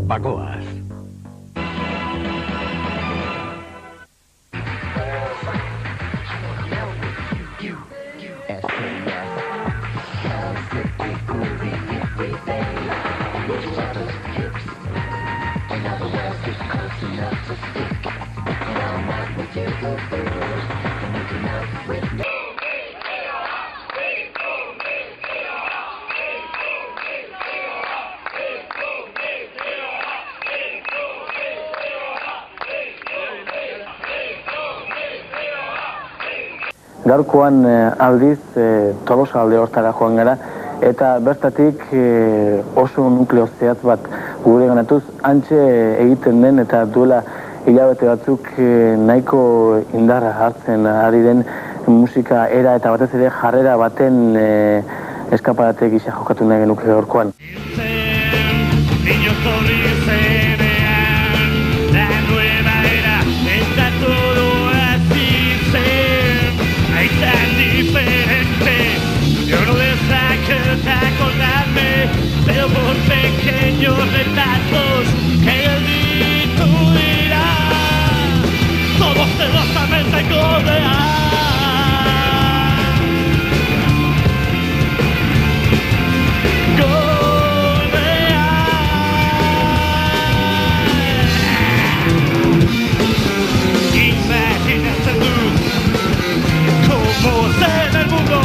Bagoaz. Gaurkoan aldiz Tolosa alde hortara joan gara, eta bertatik oso nukleo zehatz bat gure ganatuz, hantxe egiten den eta duela hilabete batzuk nahiko indarra hartzen ari den musika era eta batez ere jarrera baten eskaparate gisa jokatu nahi genuke gaurkoan. Pero por pequeños retazos que el grito dirá, todos celosamente correan. Imagínate luz, como en el mundo,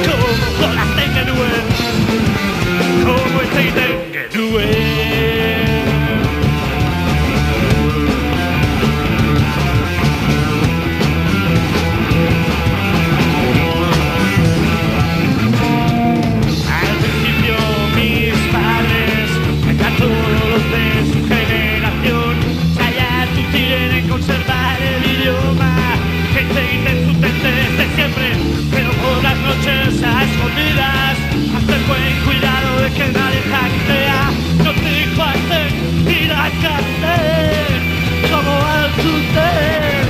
como olas en el web. Como it's easy to do it. Al principio mis padres, a todos los de su generación, ya quieren conservar el idioma que se dice en su desde siempre, pero por las noches a escondidas, hasta el buen cuidado de que nadie hackea, no te hacer ir a cárcel, como al suceder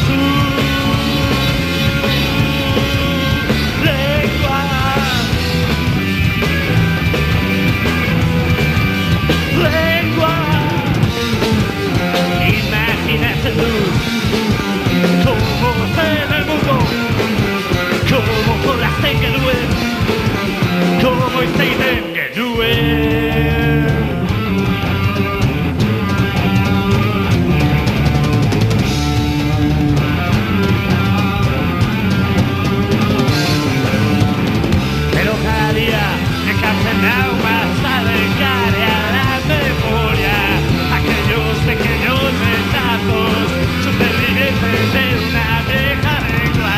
su lengua. Imagínate luz, como en el mundo, como por la seca del web, como it's easy to do it. Pero cada día me cansan aún más a dejar a la memoria aquellos pequeños retazos supervivientes de una vieja lengua.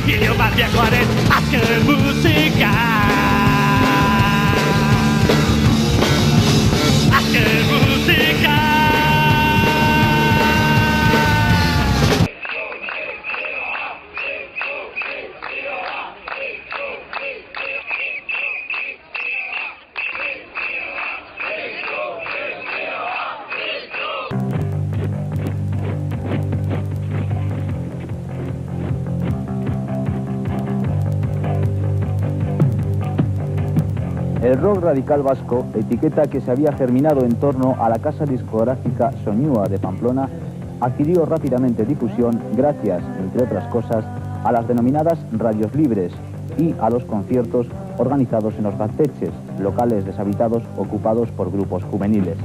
Idiomas viajuaren azken musika. Azken musika. El rock radical vasco, etiqueta que se había germinado en torno a la casa discográfica Soñúa de Pamplona, adquirió rápidamente difusión gracias, entre otras cosas, a las denominadas radios libres y a los conciertos organizados en los gaztetxes, locales deshabitados ocupados por grupos juveniles.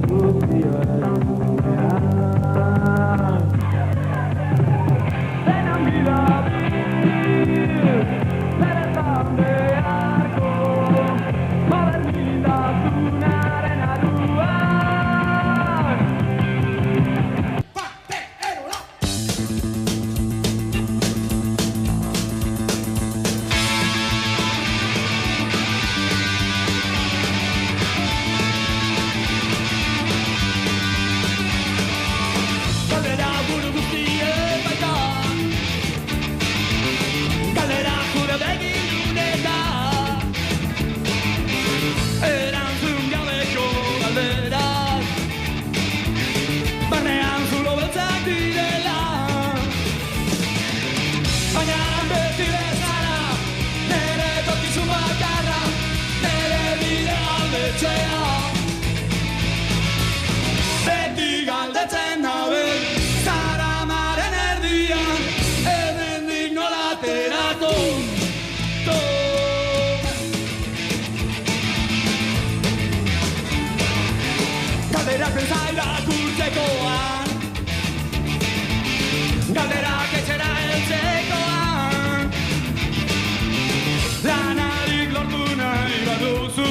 Constitución. Geratzen zaila kurtzekoan Galderak etxera heltzekoan Lanarik lortu nahi baduzu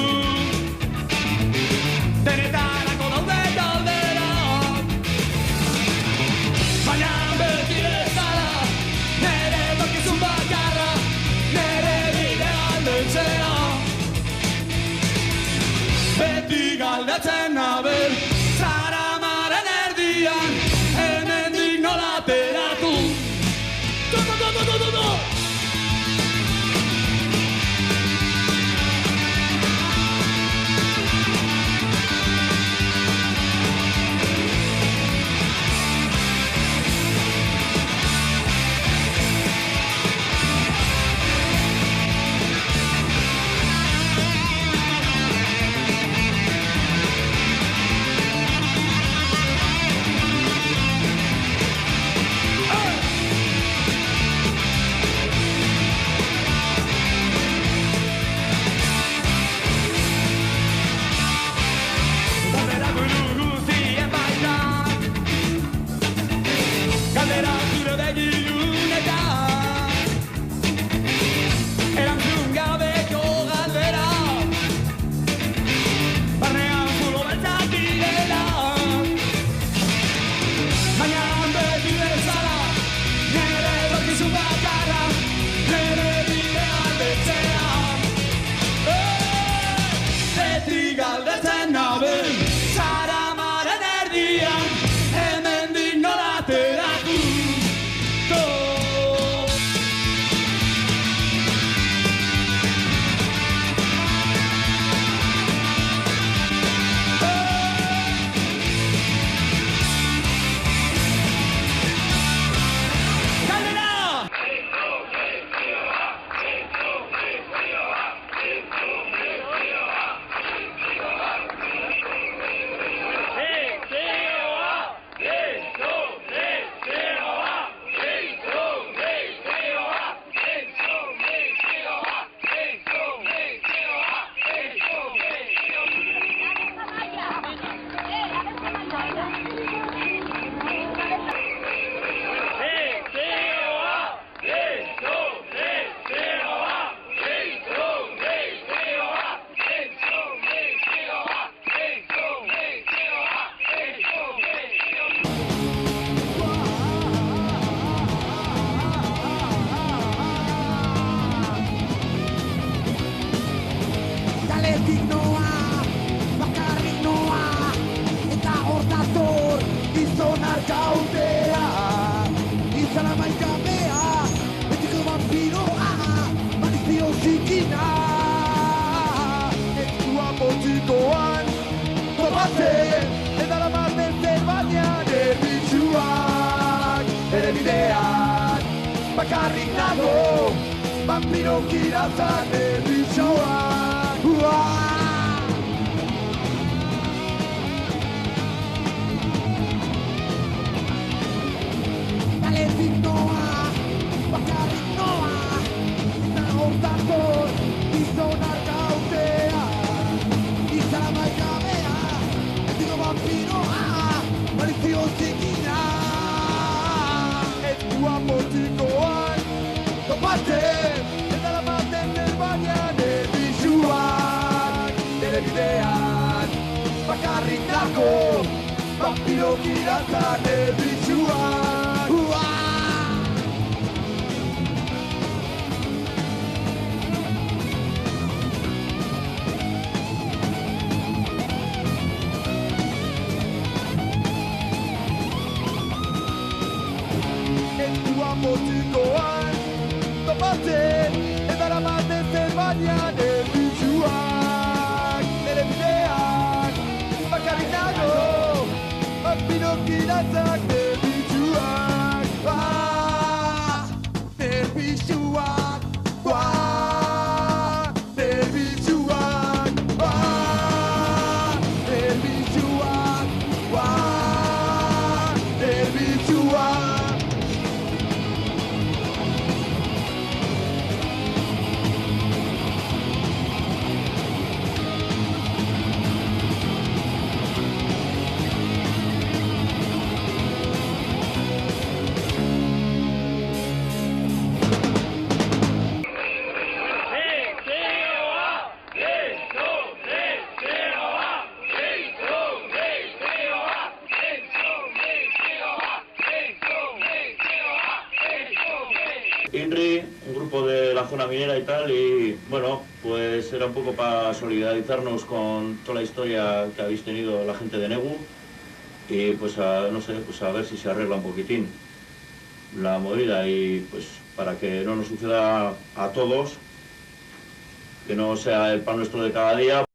Denetarako daude galderak Baina beti bezala Nere etorkizun bakarra Nere bidea aldetzea Beti galdetzen nabel Zaramaren erdian Hemendik nola ateratu Do. Bakarrik nago, vampiro kiratzan erbitxoa. Galetik noa, bakarrik noa, eta hortator, gizonak gautea. Izan amaikabea, etiko vampiroa, malizio zikina. Etua motikoan, topatzen, eta lamaten erbanean erbitxuak. Nere bidean, bakarrik nago, vampiro kiratzan erbitxuak. Motikoan, topatzen, eta lamaten zerbanean erbitxuak. Nere bidean, bakarrik nago, vampiro kiratzak erbitxuak. Erbitxuak, erbitxuak, erbitxuak, erbitxuak. INRI, un grupo de la zona minera y tal, y bueno, pues era un poco para solidarizarnos con toda la historia que habéis tenido la gente de Negu y pues no sé, pues a ver si se arregla un poquitín la movida y pues para que no nos suceda a todos, que no sea el pan nuestro de cada día.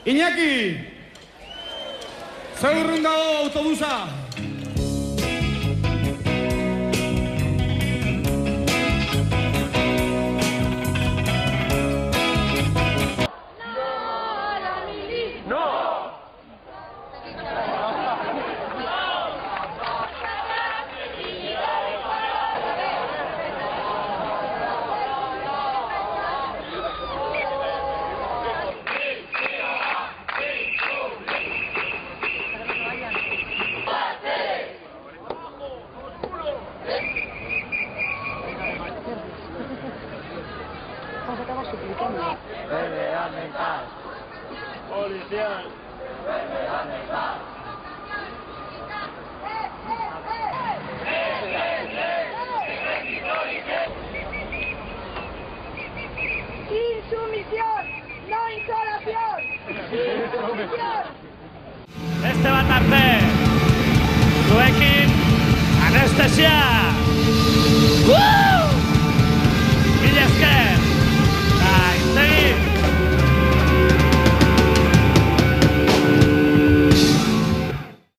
Iñaki! Zer urrun dago autobusa? Policial. Insumisión, no insolación. Insumisión. Beste bat arte. Zuekin, anestesia.